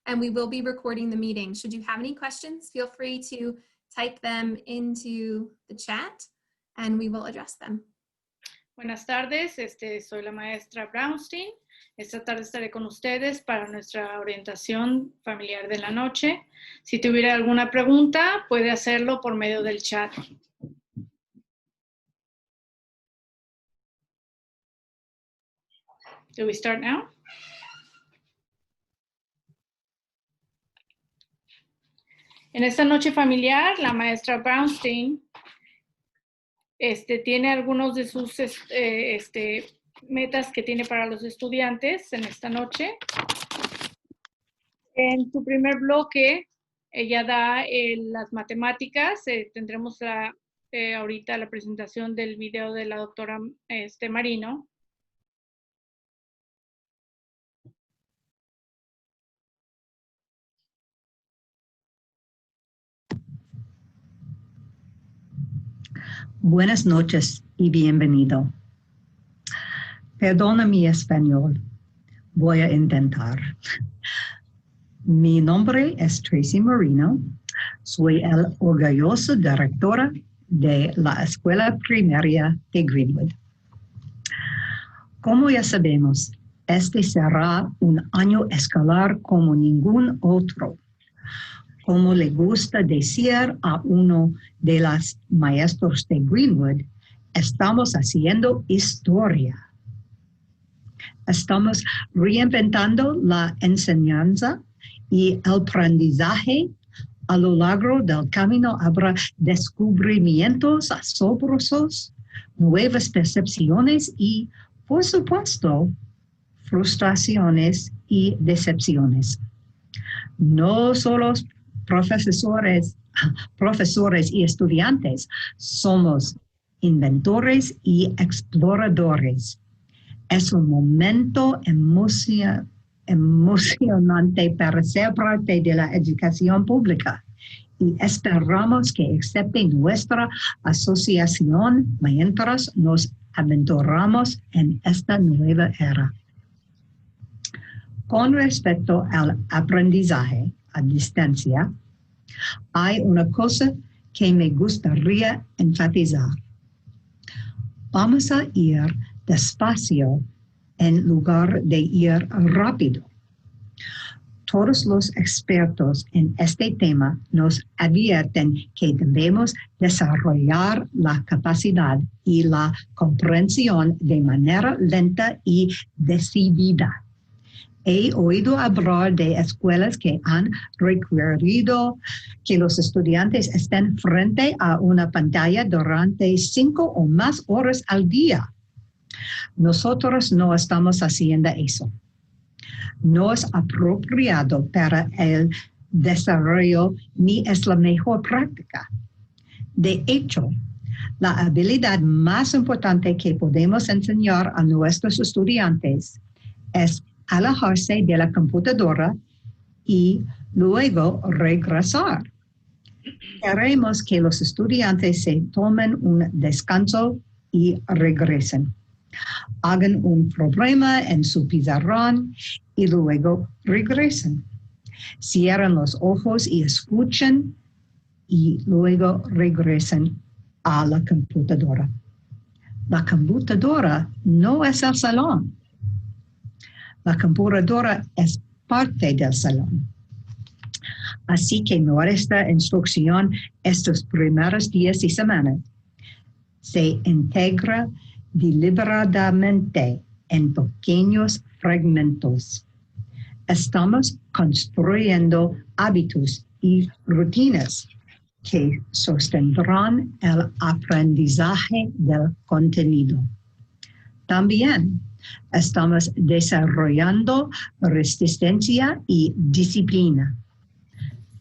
and we will be recording the meeting. Should you have any questions, feel free to type them into the chat and we will address them. Buenas tardes, soy la maestra Braunstein. Esta tarde estaré con ustedes para nuestra orientación familiar de la noche. Si tuviera alguna pregunta, puede hacerlo por medio del chat. Do we start now? En esta noche familiar, la maestra Braunstein tiene algunos de sus metas que tiene para los estudiantes en esta noche. En su primer bloque, ella da las matemáticas. Tendremos ahorita la presentación del video de la doctora Marino. Buenas noches y bienvenido. Perdona mi español, voy a intentar. Mi nombre es Tracy Marino, soy el orgulloso directora de la Escuela Primaria de Greenwood. Como ya sabemos, este será un año escolar como ningún otro. Como le gusta decir a uno de los maestros de Greenwood, estamos haciendo historia. Estamos reinventando la enseñanza y el aprendizaje. A lo largo del camino habrá descubrimientos asombrosos, nuevas percepciones y, por supuesto, frustraciones y decepciones. No solo profesores y estudiantes, somos inventores y exploradores. Es un momento emocionante para ser parte de la educación pública y esperamos que acepten nuestra asociación mientras nos aventuramos en esta nueva era. Con respecto al aprendizaje a distancia, hay una cosa que me gustaría enfatizar. Vamos a ir despacio en lugar de ir rápido. Todos los expertos en este tema nos advierten que debemos desarrollar la capacidad y la comprensión de manera lenta y decidida. He oído hablar de escuelas que han requerido que los estudiantes estén frente a una pantalla durante 5 o más horas al día. Nosotros no estamos haciendo eso. No es apropiado para el desarrollo ni es la mejor práctica. De hecho, la habilidad más importante que podemos enseñar a nuestros estudiantes es alejarse de la computadora y luego regresar. Queremos que los estudiantes se tomen un descanso y regresen. Hagan un problema en su pizarrón y luego regresen. Cierren los ojos y escuchen y luego regresen a la computadora. La computadora no es el salón. La computadora es parte del salón. Así que nuestra instrucción estos primeros días y semanas se integra deliberadamente en pequeños fragmentos. Estamos construyendo hábitos y rutinas que sostendrán el aprendizaje del contenido. También estamos desarrollando resistencia y disciplina.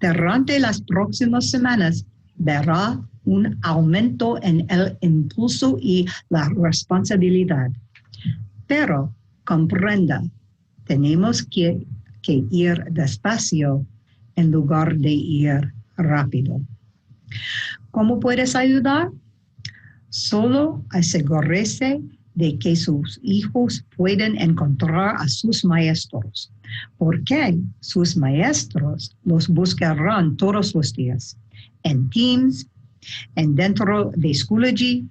Durante las próximas semanas verá un aumento en el impulso y la responsabilidad. Pero comprenda, tenemos que ir despacio en lugar de ir rápido. ¿Cómo puedes ayudar? Solo asegúrese de que sus hijos pueden encontrar a sus maestros. porque sus maestros los buscarán todos los días, en Teams, en dentro de Schoology.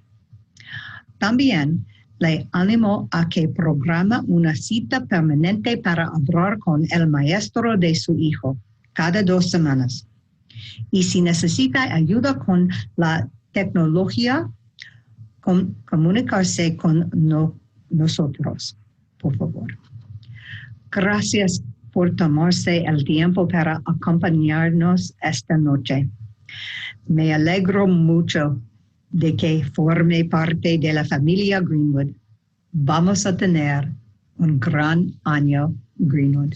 También le animo a que programa una cita permanente para hablar con el maestro de su hijo cada 2 semanas. Y si necesita ayuda con la tecnología, comunicarse con nosotros, por favor. Gracias por tomarse el tiempo para acompañarnos esta noche. Me alegro mucho de que forme parte de la familia Greenwood. Vamos a tener un gran año Greenwood.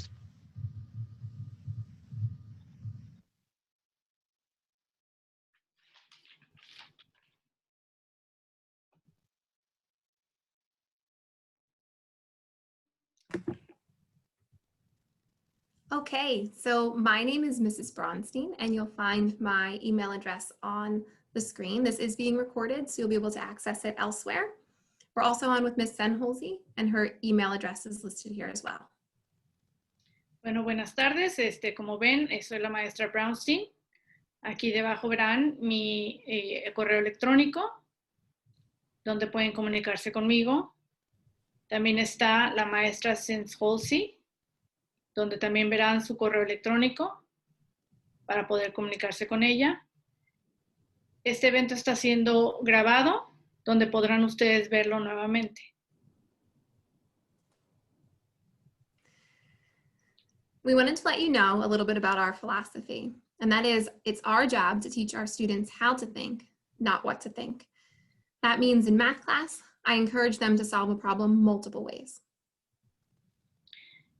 Okay, so my name is Mrs. Braunstein, and you'll find my email address on the screen. This is being recorded, so you'll be able to access it elsewhere. We're also on with Ms. Senholzi, and her email address is listed here as well. Bueno, buenas tardes. Como ven, soy la maestra Braunstein. Aquí debajo verán mi correo electrónico, donde pueden comunicarse conmigo. También está la maestra Senholzi, donde también verán su correo electrónico para poder comunicarse con ella. Este evento está siendo grabado, donde podrán ustedes verlo nuevamente. We wanted to let you know a little bit about our philosophy, and that is it's our job to teach our students how to think, not what to think. That means in math class, I encourage them to solve a problem multiple ways.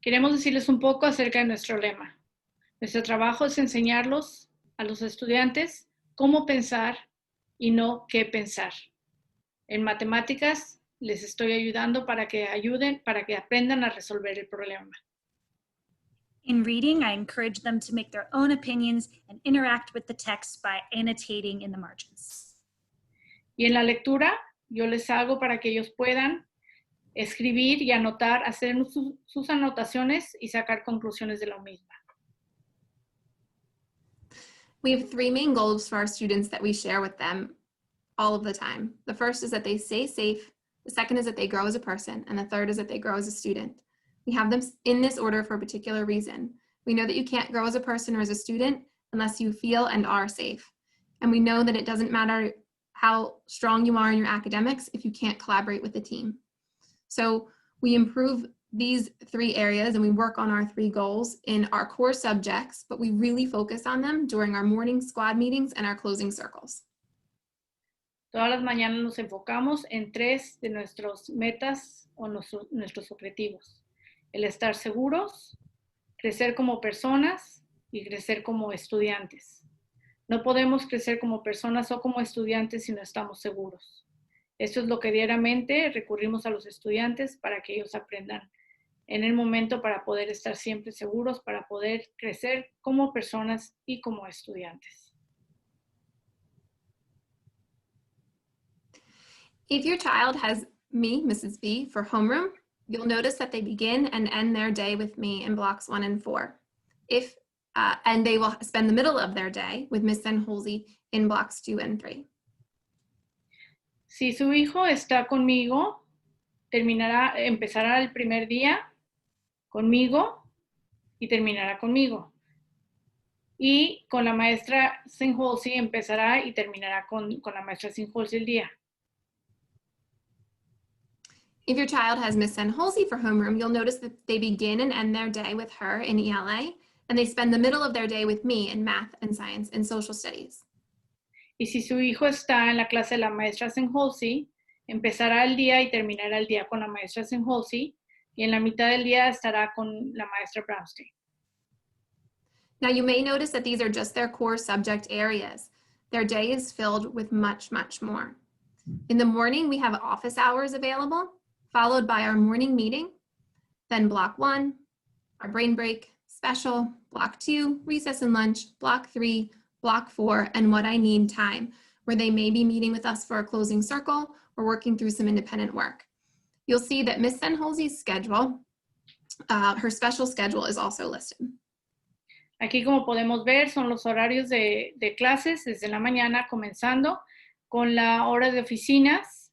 Queremos decirles un poco acerca de nuestro lema. Nuestro trabajo es enseñarlos a los estudiantes cómo pensar y no qué pensar. En matemáticas les estoy ayudando para que aprendan a resolver el problema. In reading, I encourage them to make their own opinions and interact with the text by annotating in the margins. Y en la lectura, yo les hago para que ellos puedan escribir y anotar, hacer sus anotaciones y sacar conclusiones de lo mismo. We have 3 main goals for our students that we share with them all of the time. The first is that they stay safe, the second is that they grow as a person, and the third is that they grow as a student. We have them in this order for a particular reason. We know that you can't grow as a person or as a student unless you feel and are safe. And we know that it doesn't matter how strong you are in your academics if you can't collaborate with the team. So we improve these 3 areas and we work on our 3 goals in our core subjects, but we really focus on them during our morning squad meetings and our closing circles. Todas las mañanas nos enfocamos en 3 de nuestras metas o nuestros objetivos. El estar seguros, crecer como personas y crecer como estudiantes. No podemos crecer como personas o como estudiantes si no estamos seguros. Esto es lo que diariamente recurrimos a los estudiantes para que ellos aprendan en el momento para poder estar siempre seguros, para poder crecer como personas y como estudiantes. If your child has me, Mrs. B, for homeroom, you'll notice that they begin and end their day with me in blocks 1 and 4. And they will spend the middle of their day with Ms. Senholzi in blocks 2 and 3. Si su hijo está conmigo, empezará el primer día conmigo y terminará conmigo. Y con la maestra Senholzi empezará y terminará con la maestra Senholzi el día. If your child has Ms. Senholzi for homeroom, you'll notice that they begin and end their day with her in ELA, and they spend the middle of their day with me in math and science and social studies. Y si su hijo está en la clase de la maestra Senholzi, empezará el día y terminará el día con la maestra Senholzi, y en la mitad del día estará con la maestra Braunstein. Now you may notice that these are just their core subject areas. Their day is filled with much, much more. In the morning, we have office hours available, followed by our morning meeting, then block 1, our brain break, special, block 2, recess and lunch, block 3, block 4, and what I need time, where they may be meeting with us for a closing circle or working through some independent work. You'll see that Ms. Senholzi's schedule Her special schedule is also listed. Aquí, como podemos ver, son los horarios de clases desde la mañana, comenzando con la hora de oficinas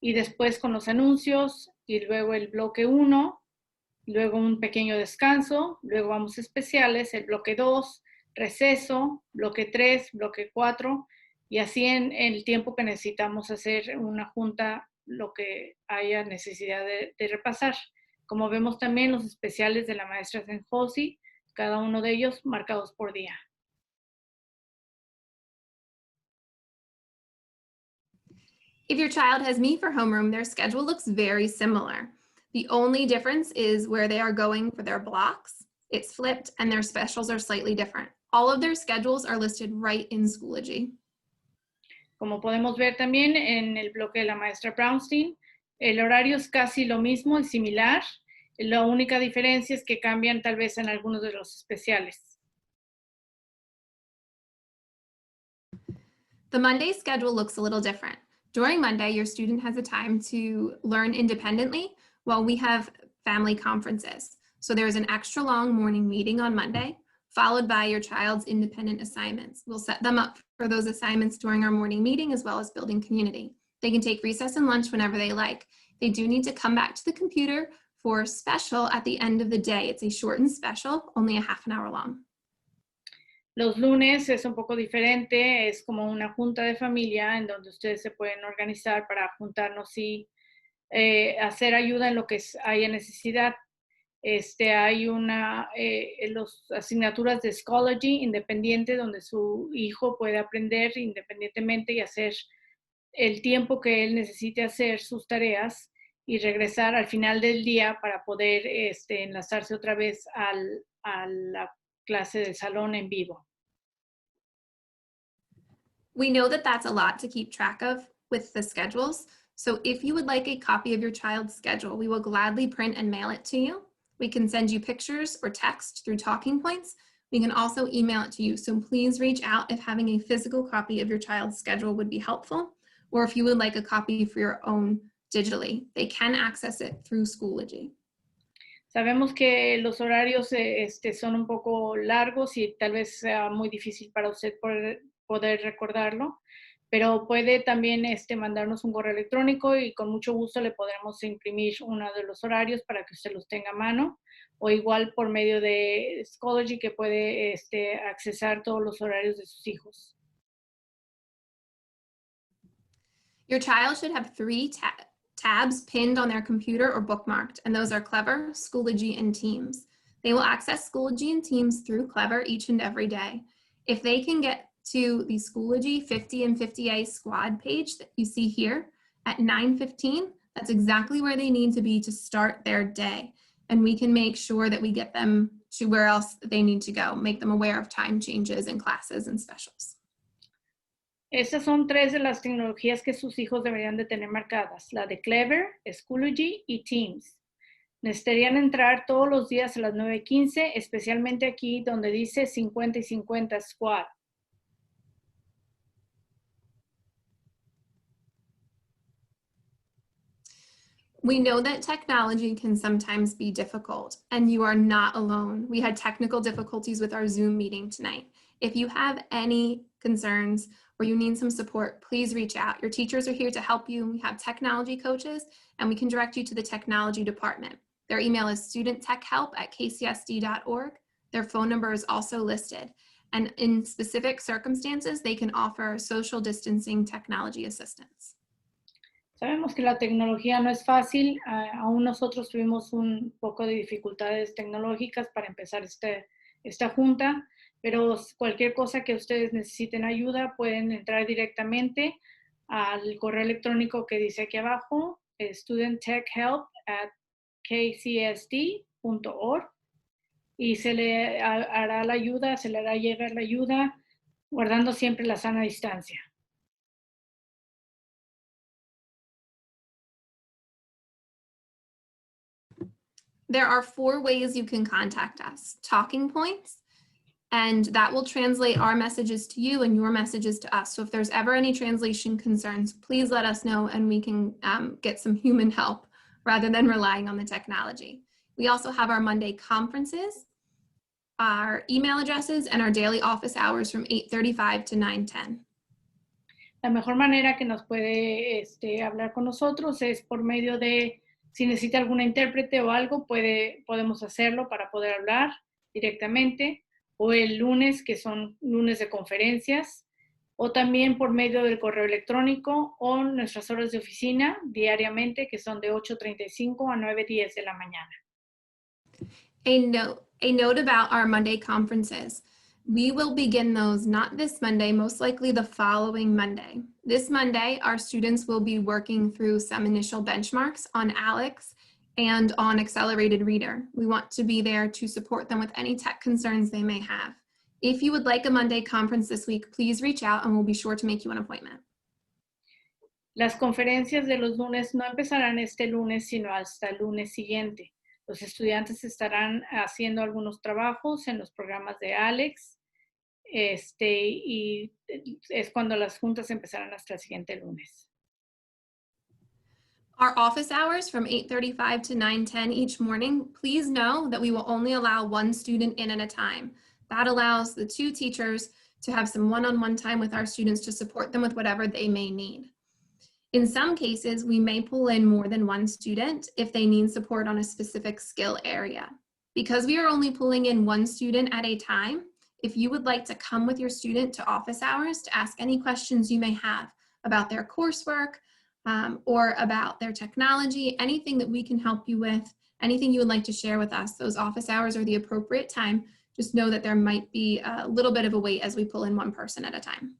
y después con los anuncios y luego el bloque 1, luego un pequeño descanso, luego vamos a especiales, el bloque 2, receso, bloque 3, bloque 4 y así en el tiempo que necesitamos hacer una junta, lo que haya necesidad de repasar. Como vemos también los especiales de la maestra Senholzi, cada uno de ellos marcados por día. If your child has me for homeroom, their schedule looks very similar. The only difference is where they are going for their blocks. It's flipped and their specials are slightly different. All of their schedules are listed right in Schoology. Como podemos ver también en el bloque de la maestra Braunstein, el horario es casi lo mismo y similar. La única diferencia es que cambian tal vez en algunos de los especiales. The Monday schedule looks a little different. During Monday, your student has a time to learn independently while we have family conferences. So there's an extra long morning meeting on Monday, followed by your child's independent assignments. We'll set them up for those assignments during our morning meeting, as well as building community. They can take recess and lunch whenever they like. They do need to come back to the computer for special at the end of the day. It's a shortened special, only a half an hour long. Los lunes es un poco diferente, es como una junta de familia en donde ustedes se pueden organizar para juntarnos y hacer ayuda en lo que haya necesidad. Hay las asignaturas de Schoology independiente donde su hijo puede aprender independientemente y hacer el tiempo que él necesite hacer sus tareas y regresar al final del día para poder enlazarse otra vez a la clase de salón en vivo. We know that that's a lot to keep track of with the schedules. So if you would like a copy of your child's schedule, we will gladly print and mail it to you. We can send you pictures or text through talking points. We can also email it to you. So please reach out if having a physical copy of your child's schedule would be helpful, or if you would like a copy for your own digitally. They can access it through Schoology. Sabemos que los horarios son un poco largos y tal vez sea muy difícil para usted poder recordarlo, pero puede también mandarnos un correo electrónico y con mucho gusto le podremos imprimir uno de los horarios para que usted los tenga a mano, o igual por medio de Schoology que puede accesar todos los horarios de sus hijos. Your child should have 3 tabs pinned on their computer or bookmarked, and those are Clever, Schoology, and Teams. They will access Schoology and Teams through Clever each and every day. If they can get to the Schoology 50 and 50A squad page that you see here at 9:15, that's exactly where they need to be to start their day. And we can make sure that we get them to where else they need to go, make them aware of time changes in classes and specials. Esas son 3 de las tecnologías que sus hijos deberían de tener marcadas, la de Clever, Schoology y Teams. Necesitarían entrar todos los días a las 9:15, especialmente aquí donde dice 50 y 50 Squad. We know that technology can sometimes be difficult, and you are not alone. We had technical difficulties with our Zoom meeting tonight. If you have any concerns or you need some support, please reach out. Your teachers are here to help you. We have technology coaches, and we can direct you to the technology department. Their email is studenttechhelp@kcsd.org. Their phone number is also listed. And in specific circumstances, they can offer social distancing technology assistance. Sabemos que la tecnología no es fácil, aún nosotros tuvimos un poco de dificultades tecnológicas para empezar esta junta, pero cualquier cosa que ustedes necesiten ayuda pueden entrar directamente al correo electrónico que dice aquí abajo, studenttechhelp@kcsd.org, y se le hará la ayuda, se le hará llegar la ayuda, guardando siempre la sana distancia. There are 4 ways you can contact us. Talking points, and that will translate our messages to you and your messages to us. So if there's ever any translation concerns, please let us know and we can get some human help rather than relying on the technology. We also have our Monday conferences, our email addresses, and our daily office hours from 8:35 to 9:10. La mejor manera que nos puede hablar con nosotros es por medio de, si necesita alguna intérprete o algo, podemos hacerlo para poder hablar directamente, o el lunes, que son lunes de conferencias, o también por medio del correo electrónico o nuestras horas de oficina diariamente, que son de 8:35 a 9:10 de la mañana. A note about our Monday conferences. We will begin those not this Monday, most likely the following Monday. This Monday, our students will be working through some initial benchmarks on ALEX and on Accelerated Reader. We want to be there to support them with any tech concerns they may have. If you would like a Monday conference this week, please reach out and we'll be sure to make you an appointment. Las conferencias de los lunes no empezarán este lunes, sino hasta el lunes siguiente. Los estudiantes estarán haciendo algunos trabajos en los programas de ALEX, y es cuando las juntas empezarán hasta el siguiente lunes. Our office hours from 8:35 to 9:10 each morning, please know that we will only allow one student in at a time. That allows the two teachers to have some one-on-one time with our students to support them with whatever they may need. In some cases, we may pull in more than one student if they need support on a specific skill area. Because we are only pulling in one student at a time, if you would like to come with your student to office hours to ask any questions you may have about their coursework or about their technology, anything that we can help you with, anything you would like to share with us, those office hours are the appropriate time. Just know that there might be a little bit of a wait as we pull in one person at a time.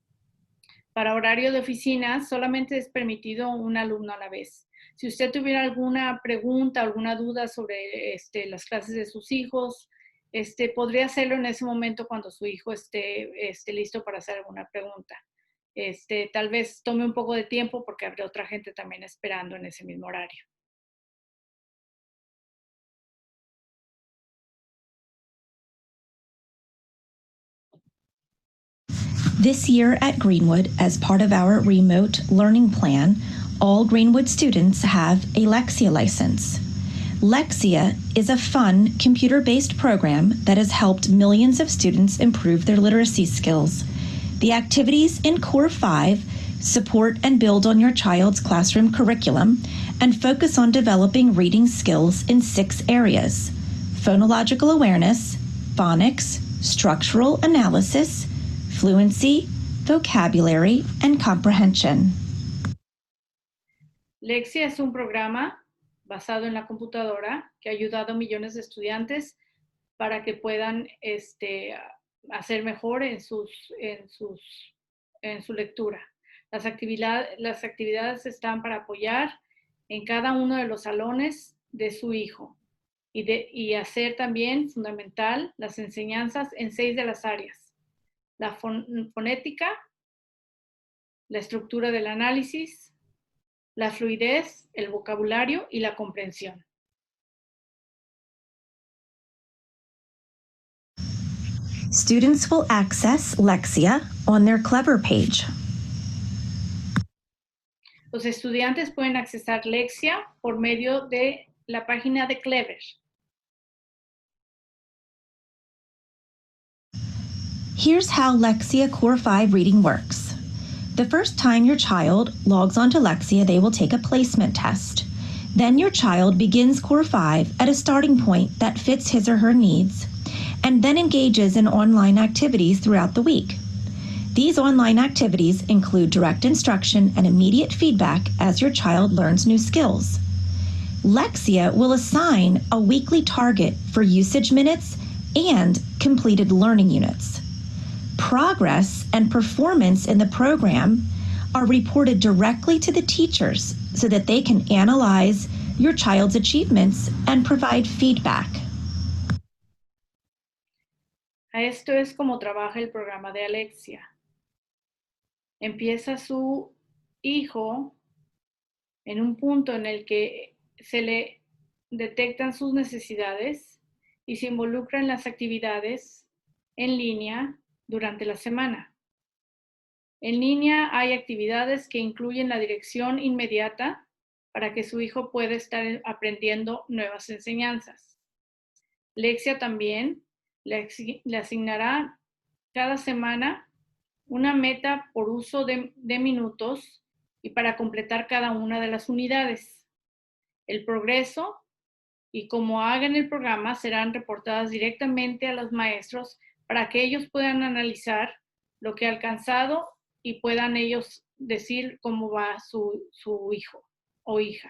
Para horario de oficina, solamente es permitido un alumno a la vez. Si usted tuviera alguna pregunta, alguna duda sobre las clases de sus hijos, podría hacerlo en ese momento cuando su hijo esté listo para hacer alguna pregunta. Tal vez tome un poco de tiempo porque habrá otra gente también esperando en ese mismo horario. This year at Greenwood, as part of our remote learning plan, all Greenwood students have a Lexia license. Lexia is a fun, computer-based program that has helped millions of students improve their literacy skills. The activities in Core 5 support and build on your child's classroom curriculum and focus on developing reading skills in 6 areas: phonological awareness, phonics, structural analysis, fluency, vocabulary, and comprehension. Lexia es un programa basado en la computadora que ha ayudado a millones de estudiantes para que puedan hacer mejor en su lectura. Las actividades están para apoyar en cada uno de los salones de su hijo y hacer también fundamental las enseñanzas en 6 de las áreas: la fonética, la estructura del análisis, la fluidez, el vocabulario y la comprensión. Students will access Lexia on their Clever page. Los estudiantes pueden accesar Lexia por medio de la página de Clever. Here's how Lexia Core 5 reading works. The first time your child logs onto Lexia, they will take a placement test. Then your child begins Core 5 at a starting point that fits his or her needs, and then engages in online activities throughout the week. These online activities include direct instruction and immediate feedback as your child learns new skills. Lexia will assign a weekly target for usage minutes and completed learning units. Progress and performance in the program are reported directly to the teachers so that they can analyze your child's achievements and provide feedback. Esto es como trabaja el programa de Alexia. Empieza su hijo en un punto en el que se le detectan sus necesidades y se involucra en las actividades en línea durante la semana. En línea hay actividades que incluyen la dirección inmediata para que su hijo pueda estar aprendiendo nuevas enseñanzas. Lexia también le asignará cada semana una meta por uso de minutos y para completar cada una de las unidades. El progreso y cómo hagan el programa serán reportadas directamente a los maestros para que ellos puedan analizar lo que ha alcanzado y puedan ellos decir cómo va su hijo o hija.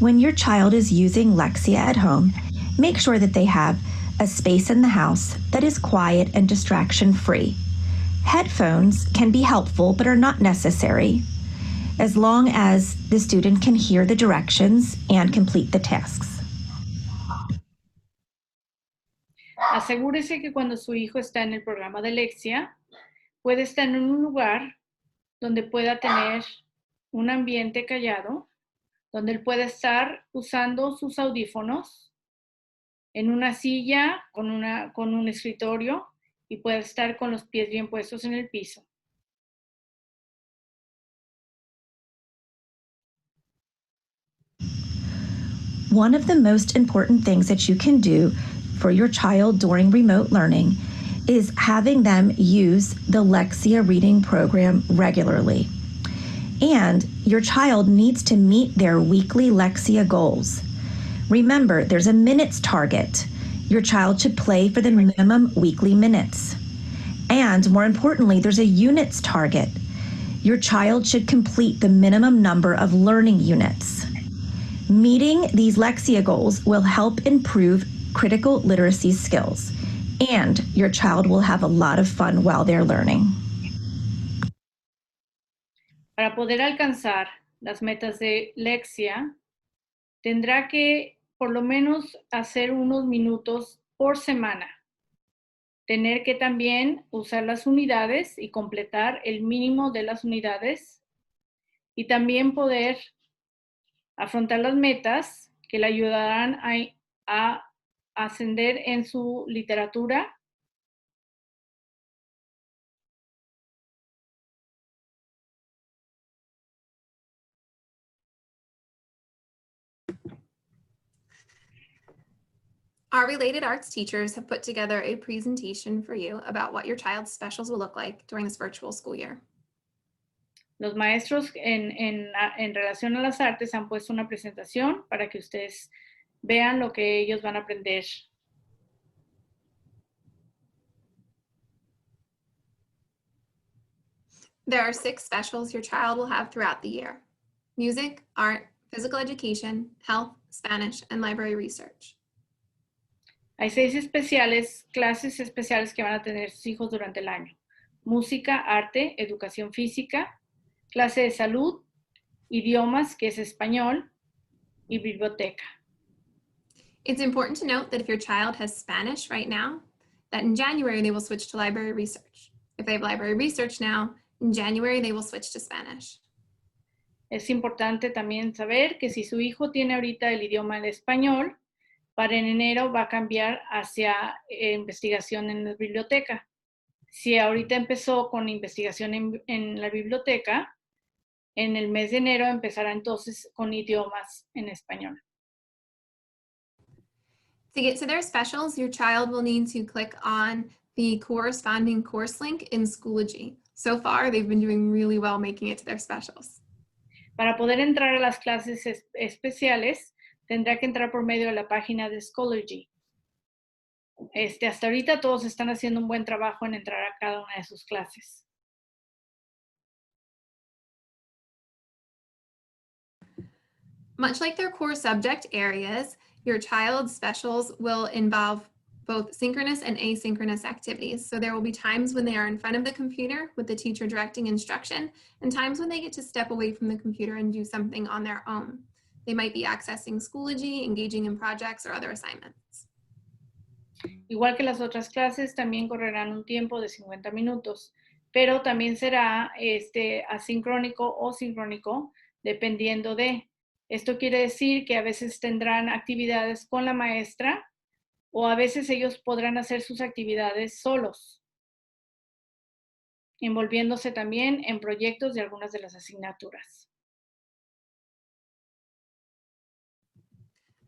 When your child is using Lexia at home, make sure that they have a space in the house that is quiet and distraction-free. Headphones can be helpful but are not necessary, as long as the student can hear the directions and complete the tasks. Asegúrese que cuando su hijo está en el programa de Lexia, puede estar en un lugar donde pueda tener un ambiente callado, donde él pueda estar usando sus audífonos en una silla con un escritorio y pueda estar con los pies bien puestos en el piso. One of the most important things that you can do for your child during remote learning is having them use the Lexia reading program regularly. And your child needs to meet their weekly Lexia goals. Remember, there's a minutes target. Your child should play for the minimum weekly minutes. And more importantly, there's a units target. Your child should complete the minimum number of learning units. Meeting these Lexia goals will help improve critical literacy skills, and your child will have a lot of fun while they're learning. Para poder alcanzar las metas de Lexia, tendrá que por lo menos hacer unos minutos por semana. Tener que también usar las unidades y completar el mínimo de las unidades y también poder afrontar las metas que le ayudarán a ascender en su literatura. Our related arts teachers have put together a presentation for you about what your child's specials will look like during this virtual school year. Los maestros en relación a las artes han puesto una presentación para que ustedes vean lo que ellos van a aprender. There are 6 specials your child will have throughout the year: music, art, physical education, health, Spanish, and library research. Hay 6 clases especiales que van a tener sus hijos durante el año: música, arte, educación física, clase de salud, idiomas, que es español, y biblioteca. It's important to note that if your child has Spanish right now, that in January they will switch to library research. If they have library research now, in January they will switch to Spanish. Es importante también saber que si su hijo tiene ahorita el idioma en español, para en enero va a cambiar hacia investigación en la biblioteca. Si ahorita empezó con investigación en la biblioteca, en el mes de enero empezará entonces con idiomas en español. To get to their specials, your child will need to click on the corresponding course link in Schoology. So far, they've been doing really well making it to their specials. Para poder entrar a las clases especiales, tendrá que entrar por medio de la página de Schoology. Hasta ahorita todos están haciendo un buen trabajo en entrar a cada una de sus clases. Much like their core subject areas, your child's specials will involve both synchronous and asynchronous activities. So there will be times when they are in front of the computer with the teacher directing instruction, and times when they get to step away from the computer and do something on their own. They might be accessing Schoology, engaging in projects, or other assignments. Igual que las otras clases, también correrán un tiempo de 50 minutos, pero también será asincrónico o sincrónico, dependiendo de. Esto quiere decir que a veces tendrán actividades con la maestra o a veces ellos podrán hacer sus actividades solos, envolviéndose también en proyectos de algunas de las asignaturas.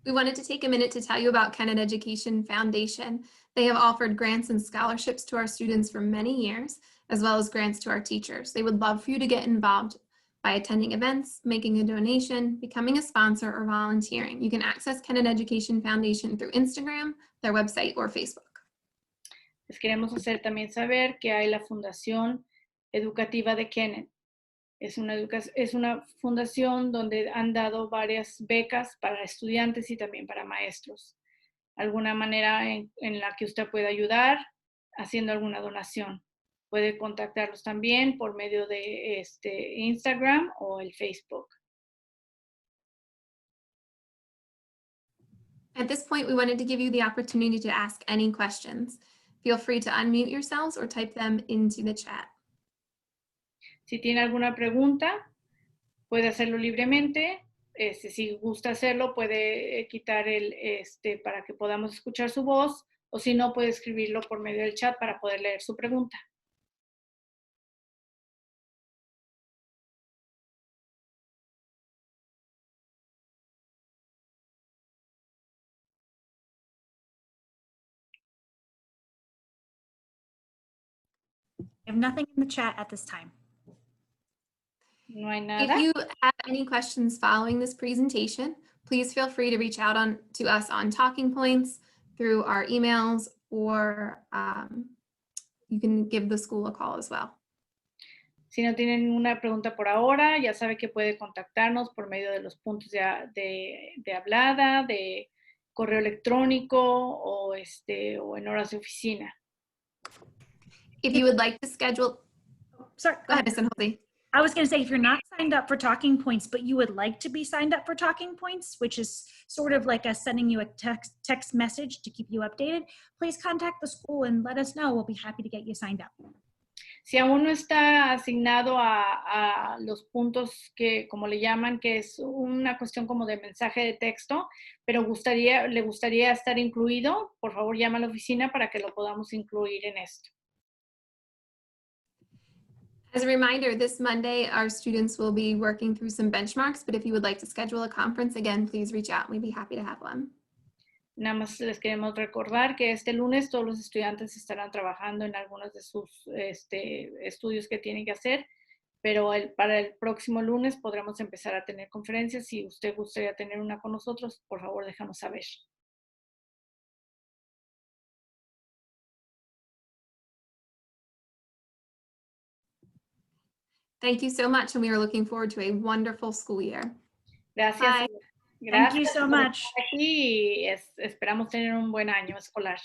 We wanted to take a minute to tell you about Kennett Education Foundation. They have offered grants and scholarships to our students for many years, as well as grants to our teachers. They would love for you to get involved by attending events, making a donation, becoming a sponsor, or volunteering. You can access Kennett Education Foundation through Instagram, their website, or Facebook. Les queremos hacer también saber que hay la Fundación Educativa de Kennett. Es una fundación donde han dado varias becas para estudiantes y también para maestros. Alguna manera en la que usted pueda ayudar haciendo alguna donación. Puede contactarlos también por medio de Instagram o el Facebook. At this point, we wanted to give you the opportunity to ask any questions. Feel free to unmute yourselves or type them into the chat. Si tiene alguna pregunta, puede hacerlo libremente. Si gusta hacerlo, puede quitar para que podamos escuchar su voz, o si no, puede escribirlo por medio del chat para poder leer su pregunta. I have nothing in the chat at this time. No hay nada. If you have any questions following this presentation, please feel free to reach out to us on Talking Points through our emails, or you can give the school a call as well. Si no tiene ninguna pregunta por ahora, ya sabe que puede contactarnos por medio de los puntos de hablada, de correo electrónico o en horas de oficina. If you would like to schedule, Sorry, go ahead, Senholzi. I was going to say, if you're not signed up for Talking Points, but you would like to be signed up for Talking Points, which is sort of like us sending you a text message to keep you updated, please contact the school and let us know. We'll be happy to get you signed up. Si aún no está asignado a los puntos que, como le llaman, que es una cuestión como de mensaje de texto, pero le gustaría estar incluido, por favor llama a la oficina para que lo podamos incluir en esto. As a reminder, this Monday, our students will be working through some benchmarks, but if you would like to schedule a conference, again, please reach out. We'd be happy to have one. Nada más les queremos recordar que este lunes todos los estudiantes estarán trabajando en algunos de sus estudios que tienen que hacer, pero para el próximo lunes podremos empezar a tener conferencias. Si usted gustaría tener una con nosotros, por favor, déjanos saber. Thank you so much, and we are looking forward to a wonderful school year. Gracias. Bye. Gracias. Thank you so much. Por estar aquí y esperamos tener un buen año escolar.